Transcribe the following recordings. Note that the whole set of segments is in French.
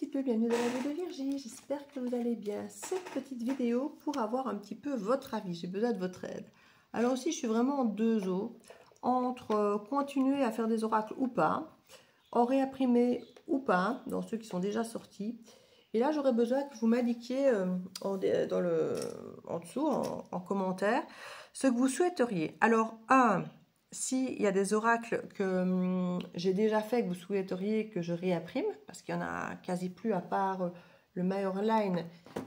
petit peu, bienvenue dans la vie de Virgie, j'espère que vous allez bien. Cette petite vidéo pour avoir un petit peu votre avis, j'ai besoin de votre aide. Alors aussi, je suis vraiment en deux eaux, entre continuer à faire des oracles ou pas, en réimprimer ou pas, dans ceux qui sont déjà sortis. Et là, j'aurais besoin que vous m'indiquiez en dessous, en commentaire, ce que vous souhaiteriez. Alors, s'il y a des oracles que j'ai déjà fait, que vous souhaiteriez que je réimprime, parce qu'il n'y en a quasi plus à part le Major Line,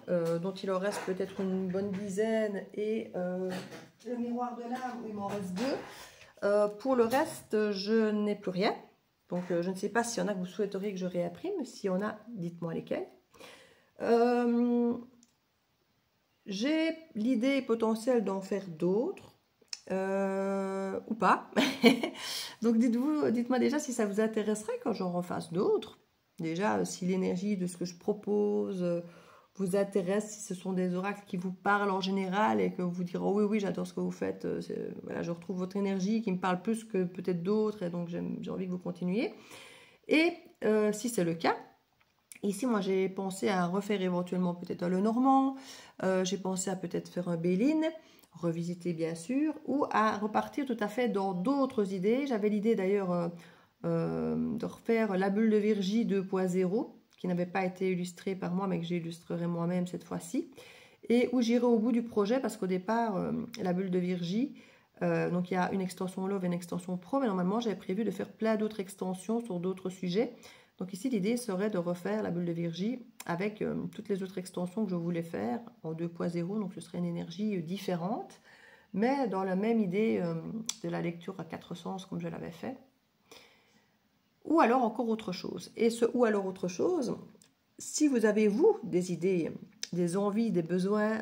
dont il en reste peut-être une bonne dizaine, et le miroir de l'âme, où il m'en reste deux. Pour le reste, je n'ai plus rien. Donc, je ne sais pas s'il y en a que vous souhaiteriez que je réimprime. S'il y en a, dites-moi lesquels. J'ai l'idée potentielle d'en faire d'autres. Ou pas. Donc dites-moi déjà si ça vous intéresserait quand j'en refasse d'autres. Déjà, si l'énergie de ce que je propose vous intéresse, si ce sont des oracles qui vous parlent en général et que vous direz oh oui, oui, j'adore ce que vous faites, voilà, je retrouve votre énergie qui me parle plus que peut-être d'autres et donc j'ai envie que vous continuiez. Et si c'est le cas, ici, moi, j'ai pensé à refaire éventuellement peut-être un Lenormand, j'ai pensé à peut-être faire un Béline, revisiter bien sûr, ou à repartir tout à fait dans d'autres idées. J'avais l'idée d'ailleurs de refaire la bulle de Virgie 2.0, qui n'avait pas été illustrée par moi, mais que j'illustrerai moi-même cette fois-ci, et où j'irai au bout du projet, parce qu'au départ, la bulle de Virgie, donc il y a une extension Love et une extension Pro, mais normalement j'avais prévu de faire plein d'autres extensions sur d'autres sujets. Donc ici, l'idée serait de refaire la bulle de Virgie avec toutes les autres extensions que je voulais faire en 2.0. Donc ce serait une énergie différente, mais dans la même idée de la lecture à quatre sens comme je l'avais fait. Ou alors encore autre chose. Et ce ou alors autre chose, si vous avez, vous, des idées, des envies, des besoins,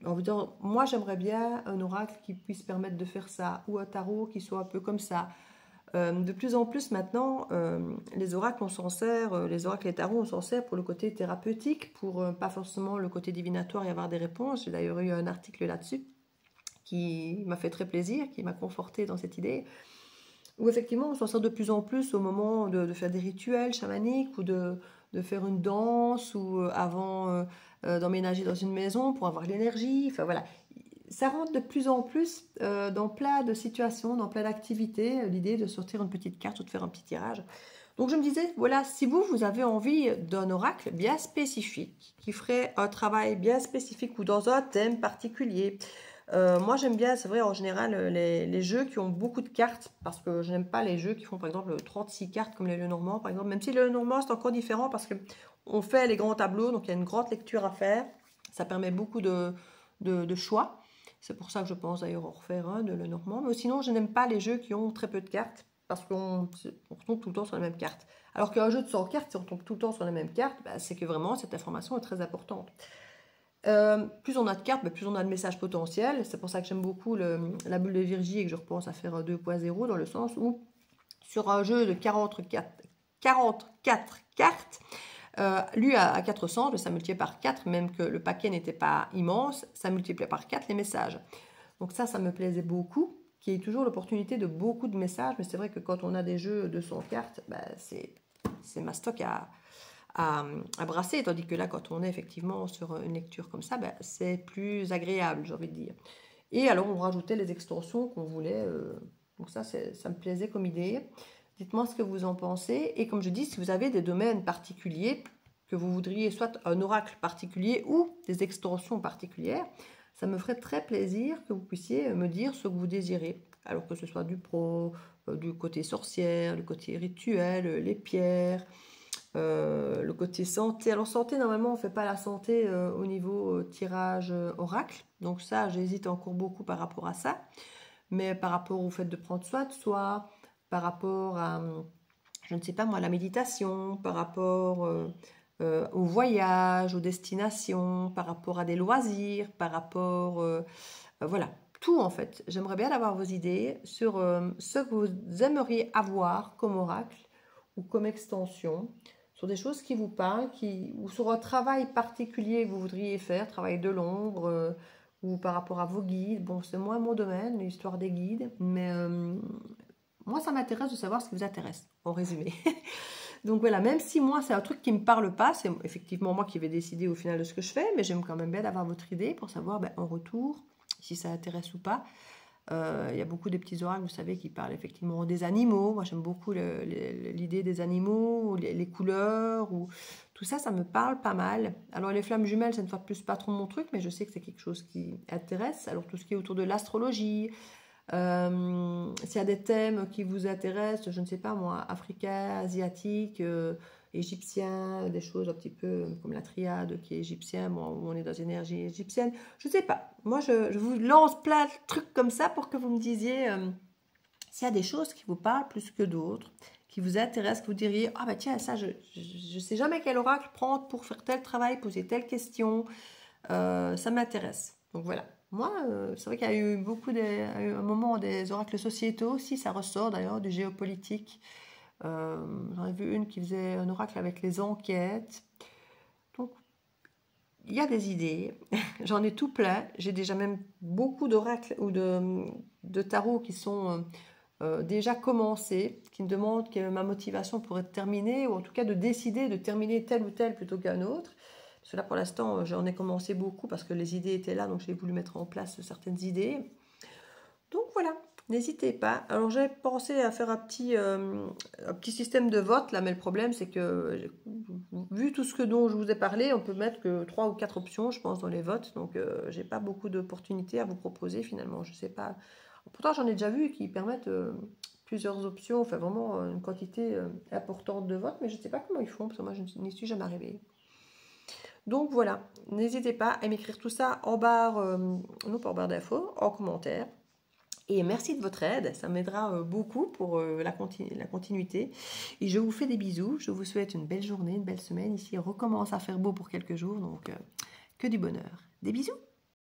en vous disant, moi j'aimerais bien un oracle qui puisse permettre de faire ça, ou un tarot qui soit un peu comme ça. De plus en plus maintenant, les oracles, on s'en sert, les oracles et les tarots, on s'en sert pour le côté thérapeutique, pour pas forcément le côté divinatoire et avoir des réponses. J'ai d'ailleurs eu un article là-dessus qui m'a fait très plaisir, qui m'a conforté dans cette idée, où effectivement on s'en sert de plus en plus au moment de faire des rituels chamaniques ou de faire une danse ou avant d'emménager dans une maison pour avoir l'énergie. Enfin voilà, ça rentre de plus en plus dans plein de situations, dans plein d'activités, l'idée de sortir une petite carte ou de faire un petit tirage. Donc je me disais, voilà, si vous avez envie d'un oracle bien spécifique, qui ferait un travail bien spécifique ou dans un thème particulier, moi j'aime bien, c'est vrai, en général, les jeux qui ont beaucoup de cartes, parce que je n'aime pas les jeux qui font par exemple 36 cartes comme les Lenormand, par exemple, même si le Lenormand c'est encore différent parce qu'on fait les grands tableaux, donc il y a une grande lecture à faire, ça permet beaucoup de choix. C'est pour ça que je pense d'ailleurs en refaire un de Lenormand. Mais sinon, je n'aime pas les jeux qui ont très peu de cartes parce qu'on retombe tout le temps sur la même carte. Alors qu'un jeu de 100 cartes, si on tombe tout le temps sur la même carte, bah, c'est que vraiment cette information est très importante. Plus on a de cartes, bah, plus on a de messages potentiels. C'est pour ça que j'aime beaucoup la bulle de Virgie et que je repense à faire un 2.0 dans le sens où sur un jeu de 44 cartes, lui à 400, ça multipliait par 4, même que le paquet n'était pas immense, ça multipliait par 4 les messages. Donc ça me plaisait beaucoup, qu'il y ait toujours l'opportunité de beaucoup de messages, mais c'est vrai que quand on a des jeux de 100 cartes, bah, c'est mastoc à brasser, tandis que là, quand on est effectivement sur une lecture comme ça, bah, c'est plus agréable, j'ai envie de dire. Et alors, on rajoutait les extensions qu'on voulait, donc ça me plaisait comme idée. Dites-moi ce que vous en pensez. Et comme je dis, si vous avez des domaines particuliers, que vous voudriez soit un oracle particulier ou des extensions particulières, ça me ferait très plaisir que vous puissiez me dire ce que vous désirez. Alors que ce soit du pro, du côté sorcière, le côté rituel, les pierres, le côté santé. Alors santé, normalement, on ne fait pas la santé au niveau tirage oracle. Donc ça, j'hésite encore beaucoup par rapport à ça. Mais par rapport au fait de prendre soin de soi, par rapport à, je ne sais pas moi, la méditation, par rapport au voyage, aux destinations, par rapport à des loisirs, par rapport, voilà, tout en fait. J'aimerais bien avoir vos idées sur ce que vous aimeriez avoir comme oracle ou comme extension, sur des choses qui vous parlent, ou sur un travail particulier que vous voudriez faire, travail de l'ombre, ou par rapport à vos guides. Bon, c'est moins mon domaine, l'histoire des guides, mais moi, ça m'intéresse de savoir ce qui vous intéresse, en résumé. Donc voilà, même si moi, c'est un truc qui ne me parle pas, c'est effectivement moi qui vais décider au final de ce que je fais, mais j'aime quand même bien d'avoir votre idée pour savoir en retour si ça intéresse ou pas. Il y a beaucoup de petits oracles, vous savez, qui parlent effectivement des animaux. Moi, j'aime beaucoup l'idée des animaux, les couleurs, ou tout ça, ça me parle pas mal. Alors, les flammes jumelles, c'est une fois de plus pas trop mon truc, mais je sais que c'est quelque chose qui intéresse. Alors, tout ce qui est autour de l'astrologie, s'il y a des thèmes qui vous intéressent, je ne sais pas moi, africain, asiatique, égyptien, des choses un petit peu comme la triade qui est égyptien, bon, où on est dans l'énergie égyptienne, je ne sais pas. Moi, je vous lance plein de trucs comme ça pour que vous me disiez s'il y a des choses qui vous parlent plus que d'autres, qui vous intéressent, que vous diriez, ah bah tiens, ça, je ne sais jamais quel oracle prendre pour faire tel travail, poser telle question, ça m'intéresse. Donc voilà. Moi, c'est vrai qu'il y a eu à un moment des oracles sociétaux aussi, ça ressort d'ailleurs, du géopolitique. J'en ai vu une qui faisait un oracle avec les enquêtes. Donc, il y a des idées. J'en ai tout plein. J'ai déjà même beaucoup d'oracles ou de tarots qui sont déjà commencés, qui me demandent que ma motivation pour être terminée, ou en tout cas de décider de terminer tel ou tel plutôt qu'un autre. Parce que là, pour l'instant, j'en ai commencé beaucoup parce que les idées étaient là, donc j'ai voulu mettre en place certaines idées. Donc voilà, n'hésitez pas. Alors j'ai pensé à faire un petit système de vote, là, mais le problème c'est que, vu tout ce dont je vous ai parlé, on peut mettre que 3 ou 4 options, je pense, dans les votes. Donc j'ai pas beaucoup d'opportunités à vous proposer finalement. Je sais pas. Pourtant, j'en ai déjà vu qui permettent plusieurs options, enfin vraiment une quantité importante de votes, mais je ne sais pas comment ils font, parce que moi je n'y suis jamais arrivée. Donc voilà, n'hésitez pas à m'écrire tout ça en barre, non pas en barre d'infos, en commentaire. Et merci de votre aide, ça m'aidera beaucoup pour la continuité. Et je vous fais des bisous, je vous souhaite une belle journée, une belle semaine. Ici, on recommence à faire beau pour quelques jours, donc que du bonheur. Des bisous!